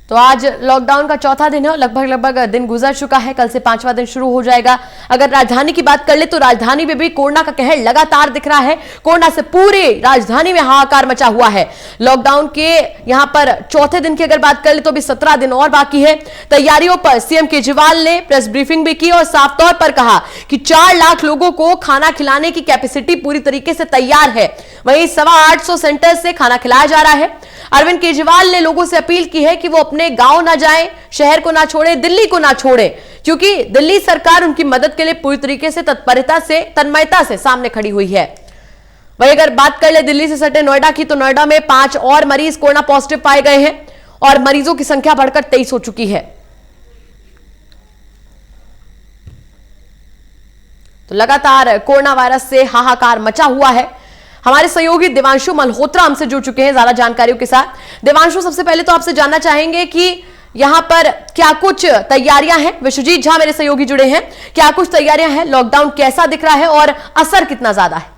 तो आज लॉकडाउन का चौथा दिन है और लगभग दिन गुजर चुका है। कल से 5वां दिन शुरू हो जाएगा। अगर राजधानी की बात कर ले तो राजधानी में भी कोरोना का कहर लगातार दिख रहा है। कोरोना से पूरी राजधानी में हाहाकार मचा हुआ है। लॉकडाउन के यहां पर चौथे दिन की अगर बात कर ले तो अभी 17 दिन और बाकी है। तैयारियों पर सीएम केजरीवाल ने प्रेस ब्रीफिंग भी की और साफ तौर पर कहा कि 4 लाख लोगों को खाना खिलाने की कैपेसिटी पूरी तरीके से तैयार है। वहीं 850 सेंटर से खाना खिलाया जा रहा है। अरविंद केजरीवाल ने लोगों से अपील की है कि वो अपने गांव ना जाएं, शहर को ना छोड़े, दिल्ली को ना छोड़े, क्योंकि दिल्ली सरकार उनकी मदद के लिए पूरी तरीके से तन्मयता से सामने खड़ी हुई है। वहीं अगर बात कर ले दिल्ली से सटे नोएडा की, तो नोएडा में 5 और मरीज कोरोना पॉजिटिव पाए गए हैं और मरीजों की संख्या बढ़कर 23 हो चुकी है। तो लगातार कोरोना वायरस से हाहाकार मचा हुआ है। हमारे सहयोगी देवांशु मल्होत्रा हमसे जुड़ चुके हैं ज्यादा जानकारियों के साथ। देवांशु, सबसे पहले तो आपसे जानना चाहेंगे कि यहां पर क्या कुछ तैयारियां हैं। विश्वजीत झा मेरे सहयोगी जुड़े हैं, क्या कुछ तैयारियां हैं, लॉकडाउन कैसा दिख रहा है और असर कितना ज्यादा है?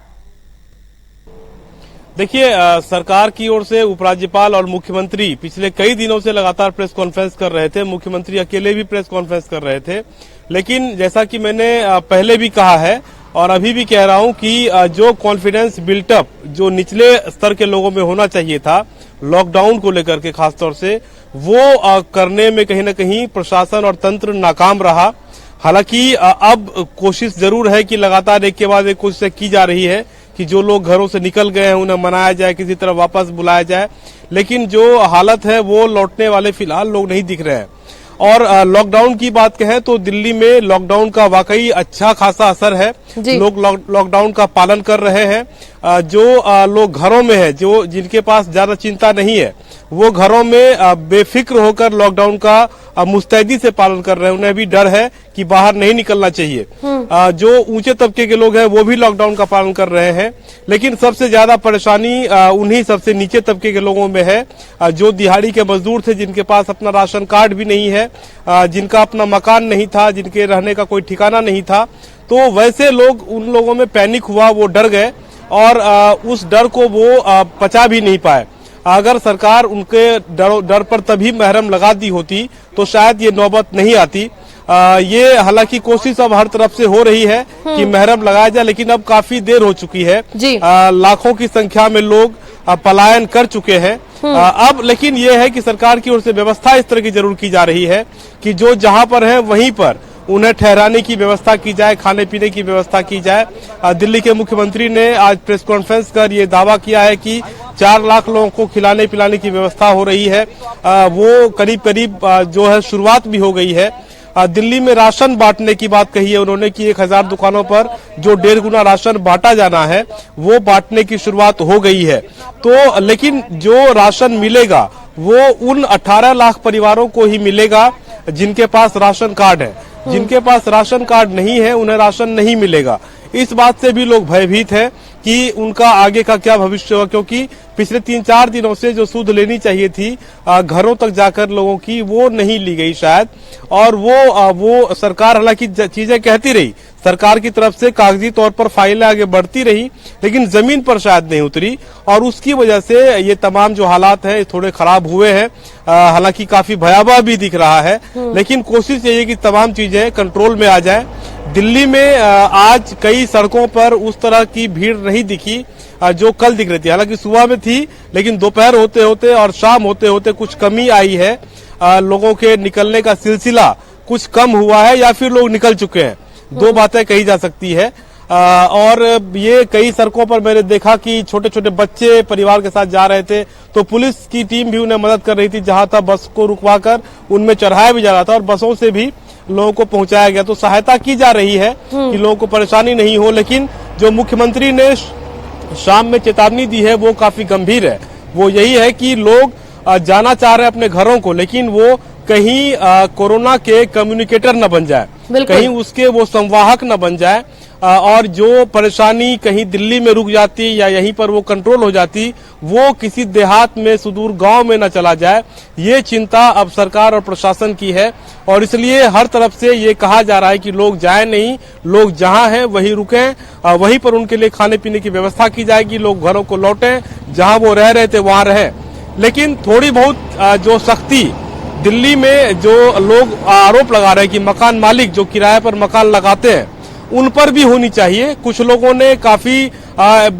देखिए, सरकार की ओर से उपराज्यपाल और मुख्यमंत्री पिछले कई दिनों से लगातार प्रेस कॉन्फ्रेंस कर रहे थे। मुख्यमंत्री अकेले भी प्रेस कॉन्फ्रेंस कर रहे थे, लेकिन जैसा कि मैंने पहले भी कहा है और अभी भी कह रहा हूं कि जो कॉन्फिडेंस बिल्टअप जो निचले स्तर के लोगों में होना चाहिए था लॉकडाउन को लेकर के खासतौर से, वो करने में कहीं न कहीं प्रशासन और तंत्र नाकाम रहा। हालांकि अब कोशिश जरूर है कि लगातार एक के बाद एक कोशिश की जा रही है कि जो लोग घरों से निकल गए हैं उन्हें मनाया जाए, किसी तरह वापस बुलाया जाए, लेकिन जो हालत है वो लौटने वाले फिलहाल लोग नहीं दिख रहे हैं। और लॉकडाउन की बात कहें तो दिल्ली में लॉकडाउन का वाकई अच्छा खासा असर है। लोग लॉकडाउन का पालन कर रहे हैं। जो लोग घरों में है, जो जिनके पास ज्यादा चिंता नहीं है, वो घरों में बेफिक्र होकर लॉकडाउन का मुस्तैदी से पालन कर रहे हैं। उन्हें भी डर है कि बाहर नहीं निकलना चाहिए। जो ऊंचे तबके के लोग हैं वो भी लॉकडाउन का पालन कर रहे हैं, लेकिन सबसे ज्यादा परेशानी उन्हीं सबसे नीचे तबके के लोगों में है, जो दिहाड़ी के मजदूर थे, जिनके पास अपना राशन कार्ड भी नहीं है, जिनका अपना मकान नहीं था, जिनके रहने का कोई ठिकाना नहीं था। तो वैसे लोग, उन लोगों में पैनिक हुआ, वो डर गए और उस डर को वो पचा भी नहीं पाए। अगर सरकार उनके डर पर तभी महरम लगा दी होती तो शायद ये नौबत नहीं आती। ये हालांकि कोशिश अब हर तरफ से हो रही है कि महरम लगाया जाए, लेकिन अब काफी देर हो चुकी है। लाखों की संख्या में लोग पलायन कर चुके हैं। अब लेकिन ये है कि सरकार की ओर से व्यवस्था इस तरह की जरूर की जा रही है कि जो जहां पर है वहीं पर उन्हें ठहराने की व्यवस्था की जाए, खाने पीने की व्यवस्था की जाए। दिल्ली के मुख्यमंत्री ने आज प्रेस कॉन्फ्रेंस कर ये दावा किया है कि 4 लाख लोगों को खिलाने पिलाने की व्यवस्था हो रही है। वो करीब करीब जो है शुरुआत भी हो गई है। दिल्ली में राशन बांटने की बात कही है उन्होंने कि 1000 दुकानों पर जो 1.5 गुना राशन बांटा जाना है वो बांटने की शुरुआत हो गई है। तो लेकिन जो राशन मिलेगा वो उन 18 लाख परिवारों को ही मिलेगा जिनके पास राशन कार्ड है। जिनके पास राशन कार्ड नहीं है उन्हें राशन नहीं मिलेगा। इस बात से भी लोग भयभीत हैं कि उनका आगे का क्या भविष्य होगा, क्योंकि पिछले 3-4 दिनों से जो सूद लेनी चाहिए थी घरों तक जाकर लोगों की, वो नहीं ली गई शायद। और वो सरकार हालांकि चीजें कहती रही, सरकार की तरफ से कागजी तौर पर फाइलें आगे बढ़ती रही, लेकिन जमीन पर शायद नहीं उतरी और उसकी वजह से ये तमाम जो हालात हैं थोड़े खराब हुए हैं। हालांकि काफी भयावह भी दिख रहा है, लेकिन कोशिश यही है कि तमाम चीजें कंट्रोल में आ जाए। दिल्ली में आज कई सड़कों पर उस तरह की भीड़ नहीं दिखी जो कल दिख रही थी। हालांकि सुबह में थी, लेकिन दोपहर होते होते और शाम होते होते कुछ कमी आई है। लोगों के निकलने का सिलसिला कुछ कम हुआ है या फिर लोग निकल चुके हैं। दो बातें कही जा सकती है। और ये कई सड़कों पर मैंने देखा कि छोटे छोटे बच्चे परिवार के साथ जा रहे थे, तो पुलिस की टीम भी उन्हें मदद कर रही थी। जहां था बस को रुकवाकर उनमें चढ़ाया भी जा रहा था और बसों से भी लोगों को पहुंचाया गया। तो सहायता की जा रही है कि लोगों को परेशानी नहीं हो। लेकिन जो मुख्यमंत्री ने शाम में चेतावनी दी है वो काफी गंभीर है। वो यही है कि लोग जाना चाह रहे हैं अपने घरों को, लेकिन वो कहीं कोरोना के कम्युनिकेटर न बन जाए, कहीं उसके वो संवाहक न बन जाए और जो परेशानी कहीं दिल्ली में रुक जाती या यहीं पर वो कंट्रोल हो जाती, वो किसी देहात में, सुदूर गांव में न चला जाए। ये चिंता अब सरकार और प्रशासन की है और इसलिए हर तरफ से ये कहा जा रहा है कि लोग जाएं नहीं, लोग जहां हैं वहीं रुकें, वहीं पर उनके लिए खाने पीने की व्यवस्था की जाएगी। लोग घरों को लौटें, जहां वो रह रहे थे वहां रहें। लेकिन थोड़ी बहुत जो सख्ती दिल्ली में जो लोग आरोप लगा रहे हैं कि मकान मालिक जो किराए पर मकान लगाते हैं उन पर भी होनी चाहिए। कुछ लोगों ने काफी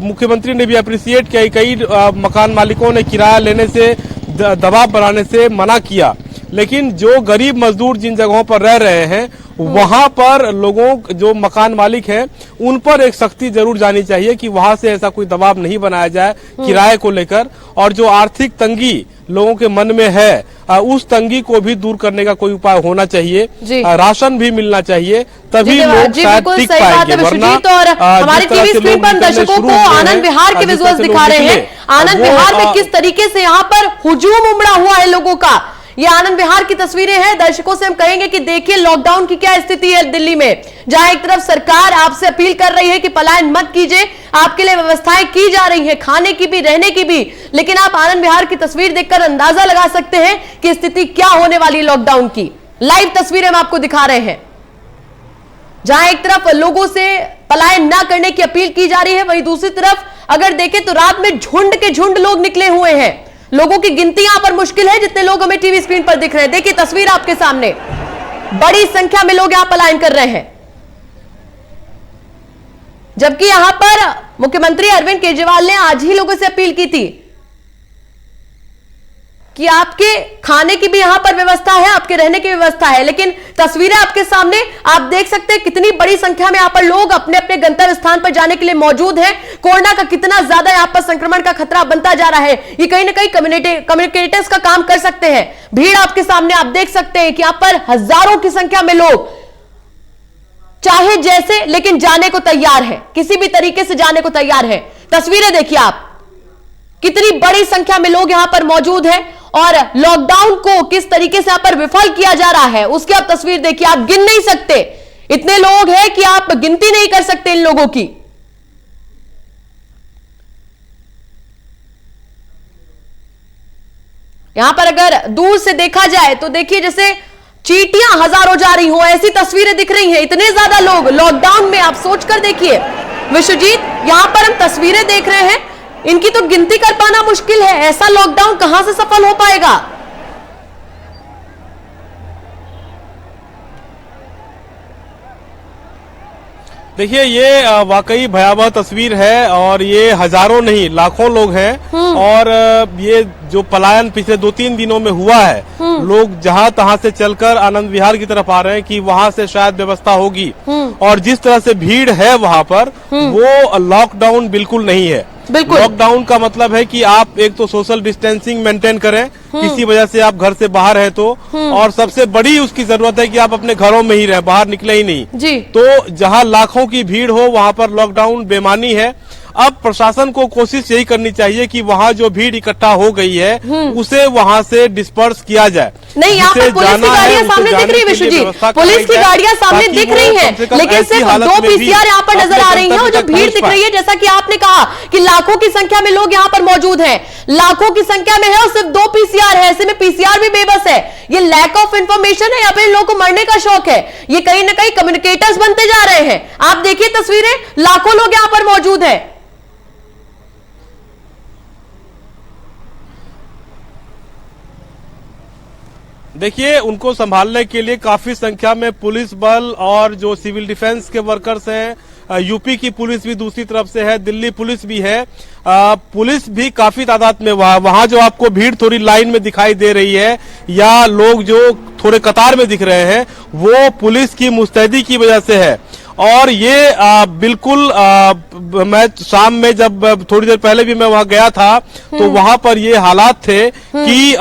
मुख्यमंत्री ने भी अप्रिशिएट किया, कई मकान मालिकों ने किराया लेने से दबाव बनाने से मना किया, लेकिन जो गरीब मजदूर जिन जगहों पर रह रहे हैं वहां पर लोगों जो मकान मालिक हैं उन पर एक सख्ती जरूर जानी चाहिए कि वहां से ऐसा कोई दबाव नहीं बनाया जाए किराए को लेकर। और जो आर्थिक तंगी लोगों के मन में है उस तंगी को भी दूर करने का कोई उपाय होना चाहिए, राशन भी मिलना चाहिए, तभी लोग शायद टिक पाएंगे। वरना और हमारी टीवी स्क्रीन पर दर्शकों को आनंद विहार के विजुअल्स दिखा रहे हैं। आनंद विहार में किस तरीके से यहाँ पर हुजूम उमड़ा हुआ है लोगों का, ये आनंद विहार की तस्वीरें हैं। दर्शकों से हम कहेंगे कि देखिए लॉकडाउन की क्या स्थिति है दिल्ली में, जहां एक तरफ सरकार आपसे अपील कर रही है कि पलायन मत कीजिए, आपके लिए व्यवस्थाएं की जा रही हैं, खाने की भी रहने की भी, लेकिन आप आनंद विहार की तस्वीर देखकर अंदाजा लगा सकते हैं कि स्थिति क्या होने वाली लॉकडाउन की। लाइव तस्वीरें हम आपको दिखा रहे हैं, जहां एक तरफ लोगों से पलायन न करने की अपील की जा रही है, वहीं दूसरी तरफ अगर देखें तो रात में झुंड के झुंड लोग निकले हुए हैं। लोगों की गिनती यहां पर मुश्किल है, जितने लोग हमें टीवी स्क्रीन पर दिख रहे हैं। देखिए तस्वीर आपके सामने, बड़ी संख्या में लोग यहां पलायन कर रहे हैं, जबकि यहां पर मुख्यमंत्री अरविंद केजरीवाल ने आज ही लोगों से अपील की थी कि आपके खाने की भी यहां पर व्यवस्था है, आपके रहने की व्यवस्था है। लेकिन तस्वीरें आपके सामने, आप देख सकते हैं कितनी बड़ी संख्या में यहां पर लोग अपने अपने गंतव्य स्थान पर जाने के लिए मौजूद हैं। कोरोना का कितना ज्यादा यहां पर संक्रमण का खतरा बनता जा रहा है, ये कहीं ना कहीं कम्युनिकेटर्स का काम कर सकते हैं। भीड़ आपके सामने आप देख सकते हैं कि यहां पर हजारों की संख्या में लोग चाहे जैसे लेकिन जाने को तैयार है, किसी भी तरीके से जाने को तैयार है। तस्वीरें देखिए आप, कितनी बड़ी संख्या में लोग यहां पर मौजूद हैं और लॉकडाउन को किस तरीके से यहां पर विफल किया जा रहा है उसकी आप तस्वीर देखिए। आप गिन नहीं सकते, इतने लोग हैं कि आप गिनती नहीं कर सकते इन लोगों की। यहां पर अगर दूर से देखा जाए तो देखिए जैसे चींटियां हजारों जा रही हो, ऐसी तस्वीरें दिख रही हैं। इतने ज्यादा लोग लॉकडाउन में, आप सोचकर देखिए विश्वजीत, यहां पर हम तस्वीरें देख रहे हैं, इनकी तो गिनती कर पाना मुश्किल है। ऐसा लॉकडाउन कहां से सफल हो पाएगा। देखिए ये वाकई भयावह तस्वीर है और ये हजारों नहीं लाखों लोग हैं और ये जो पलायन पिछले 2-3 दिनों में हुआ है, लोग जहां तहां से चलकर आनंद विहार की तरफ आ रहे हैं कि वहां से शायद व्यवस्था होगी, और जिस तरह से भीड़ है वहां पर वो लॉकडाउन बिल्कुल नहीं है। लॉकडाउन का मतलब है कि आप एक तो सोशल डिस्टेंसिंग मेंटेन करें, किसी वजह से आप घर से बाहर है तो, और सबसे बड़ी उसकी जरूरत है कि आप अपने घरों में ही रहें, बाहर निकले ही नहीं जी। तो जहां लाखों की भीड़ हो वहां पर लॉकडाउन बेमानी है। अब प्रशासन को कोशिश यही करनी चाहिए कि वहां जो भीड़ इकट्ठा हो गई है उसे वहां से डिस्पर्स किया जाए। नहीं, यहाँ पर पुलिस की गाड़ियां सामने दिख रही है विश्वजीत, पुलिस की गाड़ियां सामने दिख रही हैं, लेकिन सिर्फ 2 पीसीआर यहाँ पर नजर आ रही हैं। और जो भीड़ दिख रही है, जैसा कि आपने कहा कि लाखों की संख्या में लोग यहाँ पर मौजूद हैं, लाखों की संख्या में है और सिर्फ 2 पीसीआर है, ऐसे में पीसीआर भी बेबस है। ये लैक ऑफ इंफॉर्मेशन है या फिर लोगों को मरने का शौक है, ये कहीं ना कहीं कम्युनिकेटर्स बनते जा रहे हैं। आप देखिए तस्वीरें, लाखों लोग यहाँ पर मौजूद है। देखिए उनको संभालने के लिए काफी संख्या में पुलिस बल और जो सिविल डिफेंस के वर्कर्स हैं, यूपी की पुलिस भी दूसरी तरफ से है, दिल्ली पुलिस भी है, पुलिस भी काफी तादाद में वहां जो आपको भीड़ थोड़ी लाइन में दिखाई दे रही है या लोग जो थोड़े कतार में दिख रहे हैं वो पुलिस की मुस्तैदी की वजह से है। और ये बिल्कुल मैं शाम में जब थोड़ी देर पहले भी मैं वहां गया था तो वहां पर ये हालात थे कि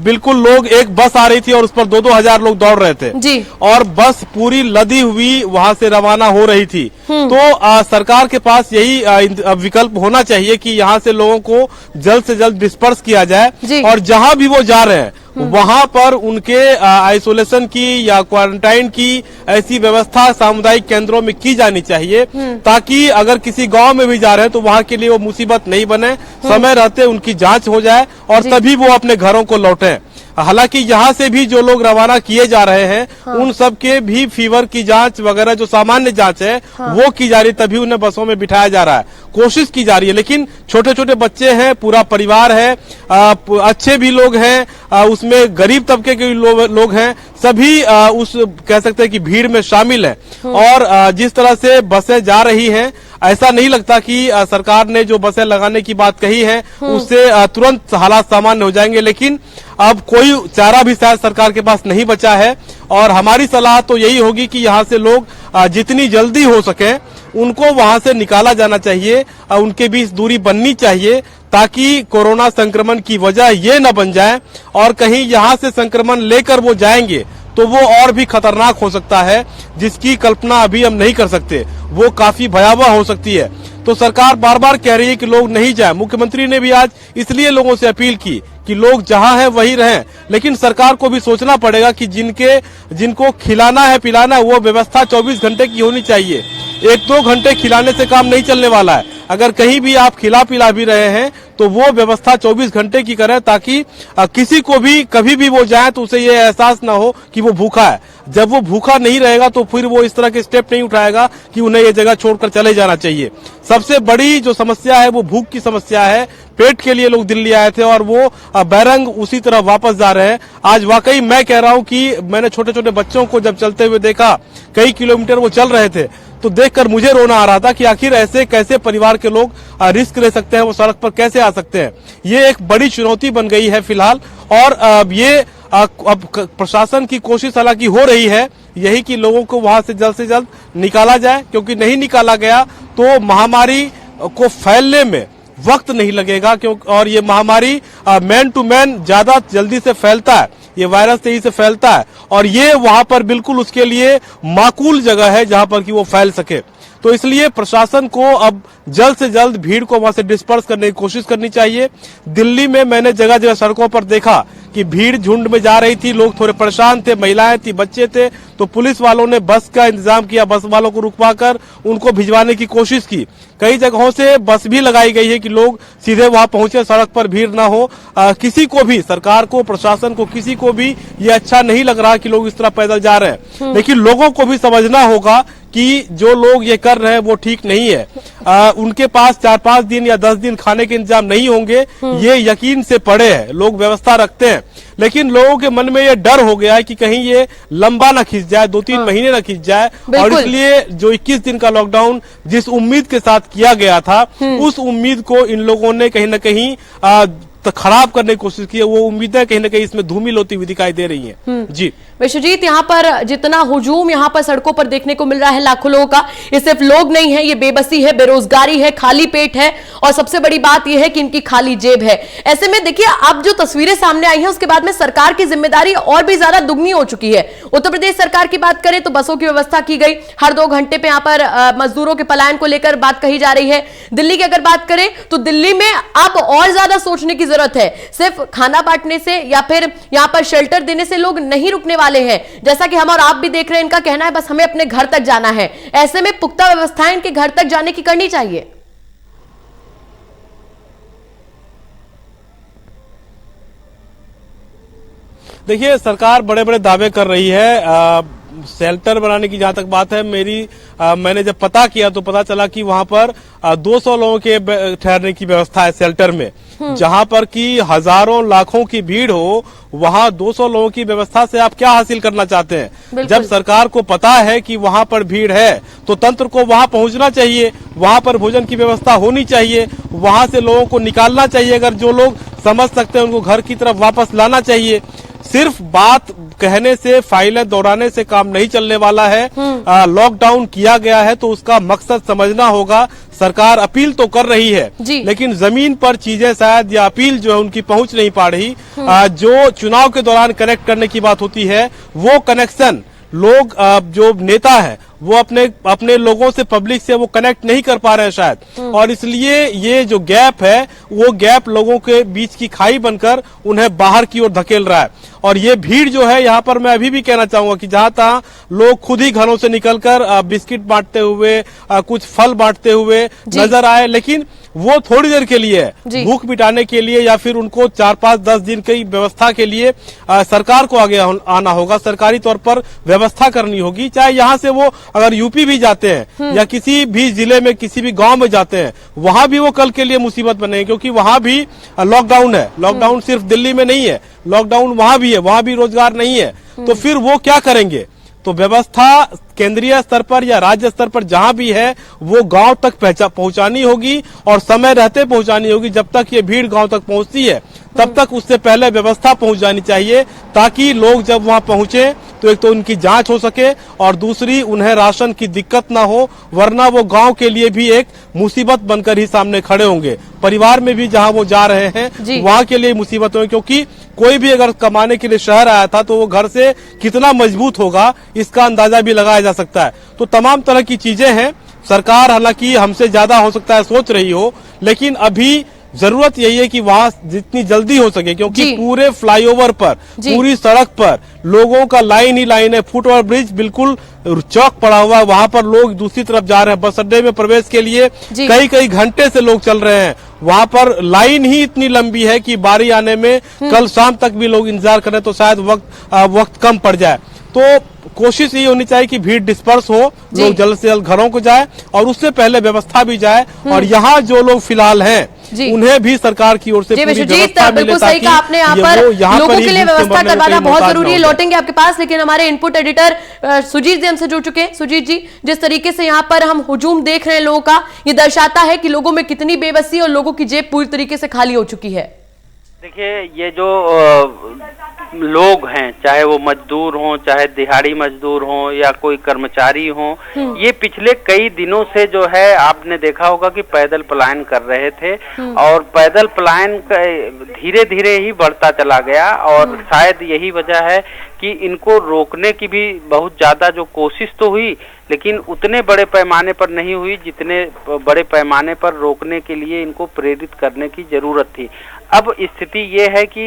बिल्कुल लोग, एक बस आ रही थी और उस पर 2-2 हजार लोग दौड़ रहे थे जी। और बस पूरी लदी हुई वहां से रवाना हो रही थी। तो सरकार के पास यही विकल्प होना चाहिए कि यहाँ से लोगों को जल्द से जल्द डिस्पर्स किया जाए और जहां भी वो जा रहे हैं वहां पर उनके आइसोलेशन की या क्वारंटाइन की ऐसी व्यवस्था सामुदायिक केंद्रों में की जानी चाहिए, ताकि अगर किसी गांव में भी जा रहे हैं तो वहां के लिए वो मुसीबत नहीं बने, समय रहते उनकी जांच हो जाए और तभी वो अपने घरों को लौटें। हालांकि यहाँ से भी जो लोग रवाना किए जा रहे हैं उन सब के भी फीवर की जांच वगैरह जो सामान्य जांच है वो की जा रही, तभी उन्हें बसों में बिठाया जा रहा है, कोशिश की जा रही है। लेकिन छोटे छोटे बच्चे हैं, पूरा परिवार है, अच्छे भी लोग हैं, उसमें गरीब तबके के लोग हैं, सभी उस कह सकते हैं कि भीड़ में शामिल है। और जिस तरह से बसें जा रही हैं, ऐसा नहीं लगता कि सरकार ने जो बसें लगाने की बात कही है उससे तुरंत हालात सामान्य हो जाएंगे। लेकिन अब कोई चारा भी शायद सरकार के पास नहीं बचा है और हमारी सलाह तो यही होगी कि यहाँ से लोग जितनी जल्दी हो सके उनको वहां से निकाला जाना चाहिए, उनके बीच दूरी बननी चाहिए, ताकि कोरोना संक्रमण की वजह ये न बन जाए और कहीं यहाँ से संक्रमण लेकर वो जाएंगे तो वो और भी खतरनाक हो सकता है, जिसकी कल्पना अभी हम नहीं कर सकते, वो काफी भयावह हो सकती है। तो सरकार बार बार कह रही है कि लोग नहीं जाए। मुख्यमंत्री ने भी आज इसलिए लोगों से अपील की कि लोग जहां हैं वहीं रहें, लेकिन सरकार को भी सोचना पड़ेगा कि जिनको खिलाना है पिलाना है वो व्यवस्था 24 घंटे की होनी चाहिए। 1-2 घंटे खिलाने से काम नहीं चलने वाला है। अगर कहीं भी आप खिला पिला भी रहे हैं तो वो व्यवस्था 24 घंटे की करें, ताकि किसी को भी कभी भी वो जाए तो उसे ये एहसास ना हो कि वो भूखा है। जब वो भूखा नहीं रहेगा तो फिर वो इस तरह के स्टेप नहीं उठाएगा कि उन्हें ये जगह छोड़कर चले जाना चाहिए। सबसे बड़ी जो समस्या है वो भूख की समस्या है। पेट के लिए लोग दिल्ली आए थे और वो बैरंग उसी तरह वापस जा रहे हैं। आज वाकई मैं कह रहा हूं कि मैंने छोटे छोटे बच्चों को जब चलते हुए देखा, कई किलोमीटर वो चल रहे थे, तो देखकर मुझे रोना आ रहा था कि आखिर ऐसे कैसे परिवार के लोग रिस्क ले सकते हैं, वो सड़क पर कैसे आ सकते हैं। ये एक बड़ी चुनौती बन गई है फिलहाल। और ये अब प्रशासन की कोशिश हालांकि हो रही है यही कि लोगों को वहां से जल्द निकाला जाए, क्योंकि नहीं निकाला गया तो महामारी को फैलने में वक्त नहीं लगेगा। और ये महामारी मैन टू मैन ज्यादा जल्दी से फैलता है, ये वायरस तेजी से फैलता है और ये वहां पर बिल्कुल उसके लिए माकूल जगह है जहां पर कि वो फैल सके। तो इसलिए प्रशासन को अब जल्द से जल्द भीड़ को वहां से डिस्पर्स करने की कोशिश करनी चाहिए। दिल्ली में मैंने जगह जगह सड़कों पर देखा कि भीड़ झुंड में जा रही थी, लोग थोड़े परेशान थे, महिलाएं थी, बच्चे थे, तो पुलिस वालों ने बस का इंतजाम किया, बस वालों को रुकवाकर उनको भिजवाने की कोशिश की। कई जगहों से बस भी लगाई गई है कि लोग सीधे वहां पहुंचे, सड़क पर भीड़ ना हो। किसी को भी, सरकार को, प्रशासन को, किसी को भी ये अच्छा नहीं लग रहा कि लोग इस तरह पैदल जा रहे हैं। लेकिन लोगों को भी समझना होगा कि जो लोग ये कर रहे हैं वो ठीक नहीं है। उनके पास 4-5 दिन या 10 दिन खाने के इंतजाम नहीं होंगे, ये यकीन से पड़े हैं। लोग व्यवस्था रखते हैं, लेकिन लोगों के मन में ये डर हो गया है कि कहीं ये लंबा ना खिंच जाए, 2-3 महीने ना खिंच जाए। और इसलिए जो 21 दिन का लॉकडाउन जिस उम्मीद के साथ किया गया था, उस उम्मीद को इन लोगों ने कहीं ना कहीं तो खराब करने की कोशिश की है। वो उम्मीदें कहीं ना कहीं इसमें धूमिल होती हुई दिखाई दे रही हैं। जी विश्वजीत, यहाँ पर जितना हुजूम यहाँ पर सड़कों पर देखने को मिल रहा है लाखों लोगों का, ये सिर्फ लोग नहीं है, ये बेबसी है, बेरोजगारी है, खाली पेट है और सबसे बड़ी बात यह है कि इनकी खाली जेब है। ऐसे में देखिए अब जो तस्वीरें सामने आई हैं उसके बाद में सरकार की जिम्मेदारी और भी ज्यादा दुगनी हो चुकी है। उत्तर प्रदेश सरकार की बात करें तो बसों की व्यवस्था की गई, हर 2 घंटे पे यहाँ पर मजदूरों के पलायन को लेकर बात कही जा रही है। दिल्ली की अगर बात करें तो दिल्ली में अब और ज्यादा सोचने की जरूरत है। सिर्फ खाना बांटने से या फिर यहाँ पर शेल्टर देने से लोग नहीं रुकने वाले हैं। जैसा कि हम और आप भी देख रहे हैं, इनका कहना है बस हमें अपने घर तक जाना है। ऐसे में पुख्ता व्यवस्थाएं इनके घर तक जाने की करनी चाहिए। देखिए, सरकार बड़े बड़े दावे कर रही है। शेल्टर बनाने की जहां तक बात है, मैंने जब पता किया तो पता चला कि वहां पर 200 लोगों के ठहरने की व्यवस्था है शेल्टर में। जहां पर कि हजारों लाखों की भीड़ हो, वहां 200 लोगों की व्यवस्था से आप क्या हासिल करना चाहते हैं? जब सरकार को पता है कि वहां पर भीड़ है तो तंत्र को वहां पहुंचना चाहिए, वहां पर भोजन की व्यवस्था होनी चाहिए, वहां से लोगों को निकालना चाहिए। अगर जो लोग समझ सकते हैं उनको घर की तरफ वापस लाना चाहिए। सिर्फ बात कहने से, फाइलें दौड़ाने से काम नहीं चलने वाला है। लॉकडाउन किया गया है तो उसका मकसद समझना होगा। सरकार अपील तो कर रही है, लेकिन जमीन पर चीजें शायद या अपील जो है उनकी पहुंच नहीं पा रही। जो चुनाव के दौरान कनेक्ट करने की बात होती है, वो कनेक्शन लोग जो नेता है वो अपने लोगों से, पब्लिक से वो कनेक्ट नहीं कर पा रहे हैं शायद। और इसलिए ये जो गैप है वो गैप लोगों के बीच की खाई बनकर उन्हें बाहर की ओर धकेल रहा है। और ये भीड़ जो है यहाँ पर मैं अभी भी कहना चाहूंगा कि जहां तहां लोग खुद ही घरों से निकलकर बिस्किट बांटते हुए, कुछ फल बांटते हुए नजर आए, लेकिन वो थोड़ी देर के लिए है, भूख मिटाने के लिए या फिर उनको 4-5-10 दिन की व्यवस्था के लिए सरकार को आगे आना होगा, सरकारी तौर पर व्यवस्था करनी होगी। चाहे यहाँ से वो अगर यूपी भी जाते हैं या किसी भी जिले में किसी भी गांव में जाते हैं, वहां भी वो कल के लिए मुसीबत बनेंगे, क्योंकि वहां भी लॉकडाउन है। लॉकडाउन सिर्फ दिल्ली में नहीं है, लॉकडाउन वहां भी है, वहां भी रोजगार नहीं है, तो फिर वो क्या करेंगे? तो व्यवस्था केंद्रीय स्तर पर या राज्य स्तर पर जहां भी है वो गांव तक पहुंचानी होगी और समय रहते पहुंचानी होगी। जब तक ये भीड़ गांव तक पहुंचती है तब तक उससे पहले व्यवस्था पहुंच जानी चाहिए, ताकि लोग जब वहां पहुंचे तो एक तो उनकी जांच हो सके और दूसरी उन्हें राशन की दिक्कत ना हो, वरना वो गांव के लिए भी एक मुसीबत बनकर ही सामने खड़े होंगे। परिवार में भी जहां वो जा रहे हैं वहां के लिए मुसीबत होगी, क्योंकि कोई भी अगर कमाने के लिए शहर आया था तो वो घर से कितना मजबूत होगा इसका अंदाजा भी लगाया जा सकता है। तो तमाम तरह की चीजें हैं। सरकार हालांकि हमसे ज्यादा हो सकता है सोच रही हो, लेकिन अभी जरूरत यही है कि वहां जितनी जल्दी हो सके, क्योंकि पूरे फ्लाईओवर पर, पूरी सड़क पर लोगों का लाइन ही लाइन है। फुट ओवर ब्रिज बिल्कुल चौक पड़ा हुआ है, वहां पर लोग दूसरी तरफ जा रहे हैं। बस अड्डे में प्रवेश के लिए कई कई घंटे से लोग चल रहे हैं, वहां पर लाइन ही इतनी लंबी है कि बारी आने में कल शाम तक भी लोग इंतजार करें तो शायद वक्त कम पड़ जाए। तो कोशिश ये होनी चाहिए कि भीड़ डिस्पर्स हो, लोग जल्द से जल्द घरों को जाए और उससे पहले व्यवस्था भी जाए। और यहाँ जो लोग फिलहाल हैं उन्हें भी सरकार की ओर से पूरी व्यवस्था मिले, ताकि आपने यहाँ पर लोगों के लिए व्यवस्था करवाना बहुत जरूरी है। लौटेंगे आपके पास, लेकिन हमारे इनपुट एडिटर सुजीत जी हमसे जुड़ चुके हैं। सुजीत जी, जिस तरीके से यहाँ पर हम हुजूम देख रहे हैं लोगों का, ये दर्शाता है कि लोगों में कितनी बेबसी और लोगों की जेब पूरी तरीके से खाली हो चुकी है। देखिए, ये जो लोग हैं, चाहे वो मजदूर हों, चाहे दिहाड़ी मजदूर हों या कोई कर्मचारी हों, ये पिछले कई दिनों से जो है आपने देखा होगा कि पैदल पलायन कर रहे थे और पैदल पलायन धीरे धीरे ही बढ़ता चला गया। और शायद यही वजह है कि इनको रोकने की भी बहुत ज्यादा जो कोशिश तो हुई, लेकिन उतने बड़े पैमाने पर नहीं हुई जितने बड़े पैमाने पर रोकने के लिए इनको प्रेरित करने की जरूरत थी। अब स्थिति ये है कि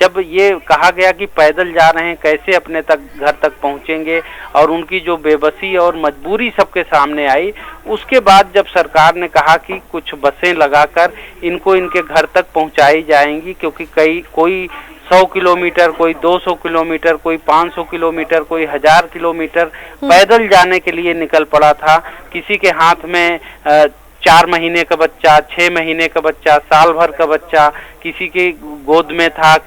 जब ये कहा गया कि पैदल जा रहे हैं, कैसे अपने घर तक पहुंचेंगे, और उनकी जो बेबसी और मजबूरी सबके सामने आई, उसके बाद जब सरकार ने कहा कि कुछ बसें लगाकर इनको इनके घर तक पहुंचाई जाएंगी, क्योंकि कोई 100 किलोमीटर, कोई 200 किलोमीटर, कोई 500 किलोमीटर, कोई 1000 किलोमीटर पैदल जाने के लिए निकल पड़ा था। किसी के हाथ में 4 महीने का बच्चा, 6 महीने का बच्चा, साल भर का बच्चा, किसी के गोद में था,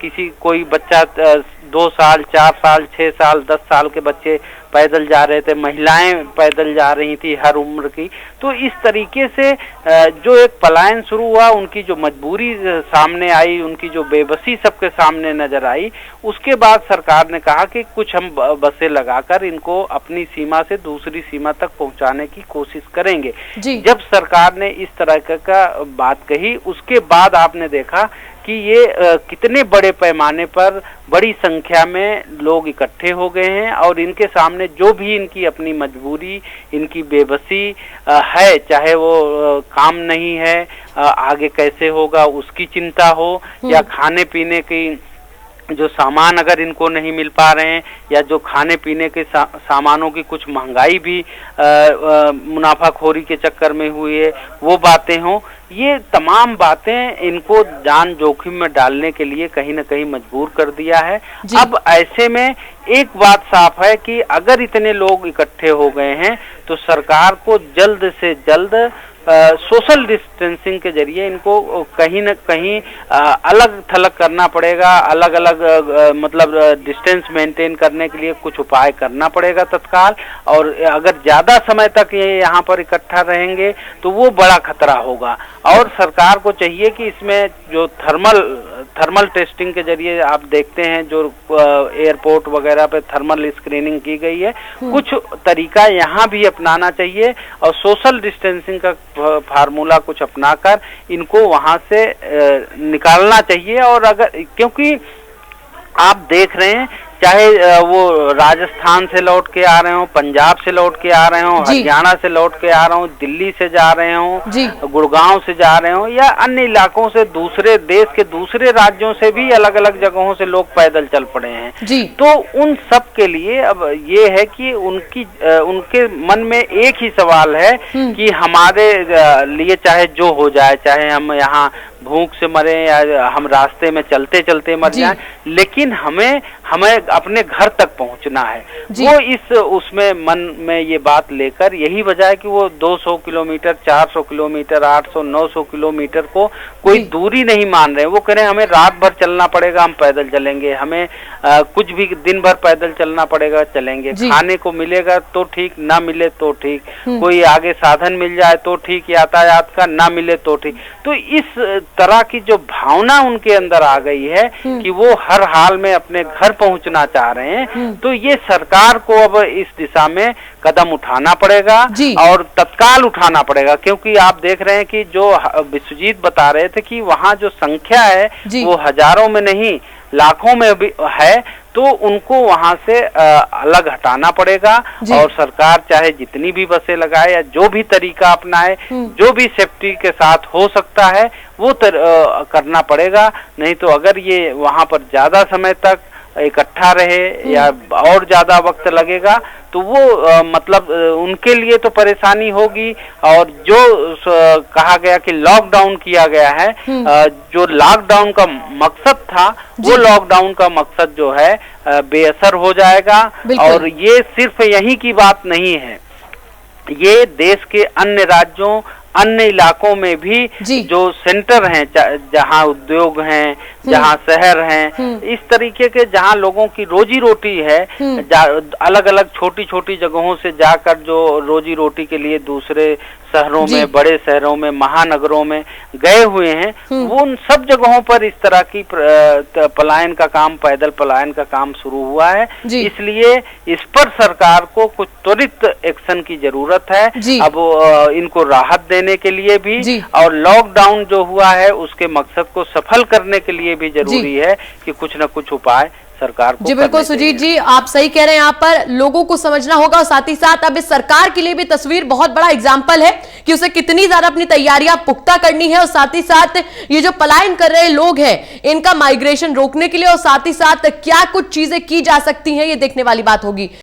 कोई बच्चा 2 साल, 4 साल, 6 साल, 10 साल के बच्चे पैदल जा रहे थे, महिलाएं पैदल जा रही थी हर उम्र की। तो इस तरीके से जो एक पलायन शुरू हुआ, उनकी जो मजबूरी सामने आई, उनकी जो बेबसी सबके सामने नजर आई, उसके बाद सरकार ने कहा कि कुछ हम बसें लगाकर इनको अपनी सीमा से दूसरी सीमा तक पहुंचाने की कोशिश करेंगे। जब सरकार ने इस तरह का बात कही, उसके बाद आपने देखा कि ये कितने बड़े पैमाने पर बड़ी संख्या में लोग इकट्ठे हो गए हैं और इनके सामने जो भी इनकी अपनी मजबूरी, इनकी बेबसी है, चाहे वो काम नहीं है, आगे कैसे होगा उसकी चिंता हो, या खाने पीने की जो सामान अगर इनको नहीं मिल पा रहे हैं, या जो खाने पीने के सामानों की कुछ महंगाई भी मुनाफाखोरी के चक्कर में हुई है, वो बातें हों, ये तमाम बातें इनको जान जोखिम में डालने के लिए कहीं न कहीं मजबूर कर दिया है। अब ऐसे में एक बात साफ है कि अगर इतने लोग इकट्ठे हो गए हैं तो सरकार को जल्द से जल्द सोशल डिस्टेंसिंग के जरिए इनको कहीं न कहीं अलग थलग करना पड़ेगा, अलग अलग मतलब डिस्टेंस मेंटेन करने के लिए कुछ उपाय करना पड़ेगा तत्काल। और अगर ज्यादा समय तक ये यहाँ पर इकट्ठा रहेंगे तो वो बड़ा खतरा होगा। और सरकार को चाहिए कि इसमें जो थर्मल टेस्टिंग के जरिए आप देखते हैं, जो एयरपोर्ट वगैरह पे थर्मल स्क्रीनिंग की गई है, कुछ तरीका यहाँ भी अपनाना चाहिए और सोशल डिस्टेंसिंग का फार्मूला कुछ अपनाकर इनको वहां से निकालना चाहिए। और अगर, क्योंकि आप देख रहे हैं चाहे वो राजस्थान से लौट के आ रहे हो, पंजाब से लौट के आ रहे हो, हरियाणा से लौट के आ रहे हो, दिल्ली से जा रहे हो, गुड़गांव से जा रहे हो, या अन्य इलाकों से, दूसरे देश के दूसरे राज्यों से भी अलग अलग जगहों से लोग पैदल चल पड़े हैं। तो उन सब के लिए अब ये है कि उनके मन में एक ही सवाल है कि हमारे लिए चाहे जो हो जाए, चाहे हम यहाँ भूख से मरे या हम रास्ते में चलते चलते मर जाएं, लेकिन हमें अपने घर तक पहुंचना है। वो उसमें मन में ये बात लेकर, यही वजह है कि वो 200 किलोमीटर, 400 किलोमीटर, 800, 900 किलोमीटर को कोई दूरी नहीं मान रहे। वो कह रहे हैं हमें रात भर चलना पड़ेगा, हम पैदल चलेंगे, हमें कुछ भी दिन भर पैदल चलना पड़ेगा, चलेंगे, खाने को मिलेगा तो ठीक, ना मिले तो ठीक, कोई आगे साधन मिल जाए तो ठीक, यातायात का, ना मिले तो ठीक। तो इस तरह की जो भावना उनके अंदर आ गई है कि वो हर हाल में अपने घर पहुंचना चाह रहे हैं, तो ये सरकार को अब इस दिशा में कदम उठाना पड़ेगा और तत्काल उठाना पड़ेगा। क्योंकि आप देख रहे हैं कि जो विश्वजीत बता रहे थे कि वहाँ जो संख्या है वो हजारों में नहीं, लाखों में भी है, तो उनको वहां से अलग हटाना पड़ेगा। और सरकार चाहे जितनी भी बसें लगाए या जो भी तरीका अपनाए, जो भी सेफ्टी के साथ हो सकता है वो करना पड़ेगा। नहीं तो अगर ये वहां पर ज्यादा समय तक इकट्ठा रहे या और ज्यादा वक्त लगेगा तो वो मतलब उनके लिए तो परेशानी होगी। और जो कहा गया कि लॉकडाउन किया गया है, जो लॉकडाउन का मकसद था वो लॉकडाउन का मकसद जो है बेअसर हो जाएगा। और ये सिर्फ यहीं की बात नहीं है, ये देश के अन्य राज्यों, अन्य इलाकों में भी जो सेंटर हैं, जहां उद्योग हैं, जहां शहर हैं, इस तरीके के जहां लोगों की रोजी रोटी है, अलग अलग छोटी छोटी जगहों से जाकर जो रोजी रोटी के लिए दूसरे शहरों में, बड़े शहरों में, महानगरों में गए हुए हैं, वो उन सब जगहों पर इस तरह की पलायन का काम, पैदल पलायन का काम शुरू हुआ है। इसलिए इस पर सरकार को कुछ त्वरित एक्शन की जरूरत है। अब इनको राहत देने के लिए भी और लॉकडाउन जो हुआ है उसके मकसद को सफल करने के लिए भी जरूरी है कि कुछ न कुछ उपाय सरकार को। जी बिल्कुल सुजीत जी, आप सही कह रहे हैं। यहाँ पर लोगों को समझना होगा और साथ ही साथ अब इस सरकार के लिए भी तस्वीर बहुत बड़ा एग्जाम्पल है कि उसे कितनी ज्यादा अपनी तैयारियां पुख्ता करनी है। और साथ ही साथ ये जो पलायन कर रहे लोग हैं, इनका माइग्रेशन रोकने के लिए और साथ ही साथ क्या कुछ चीजें की जा सकती हैं, ये देखने वाली बात होगी।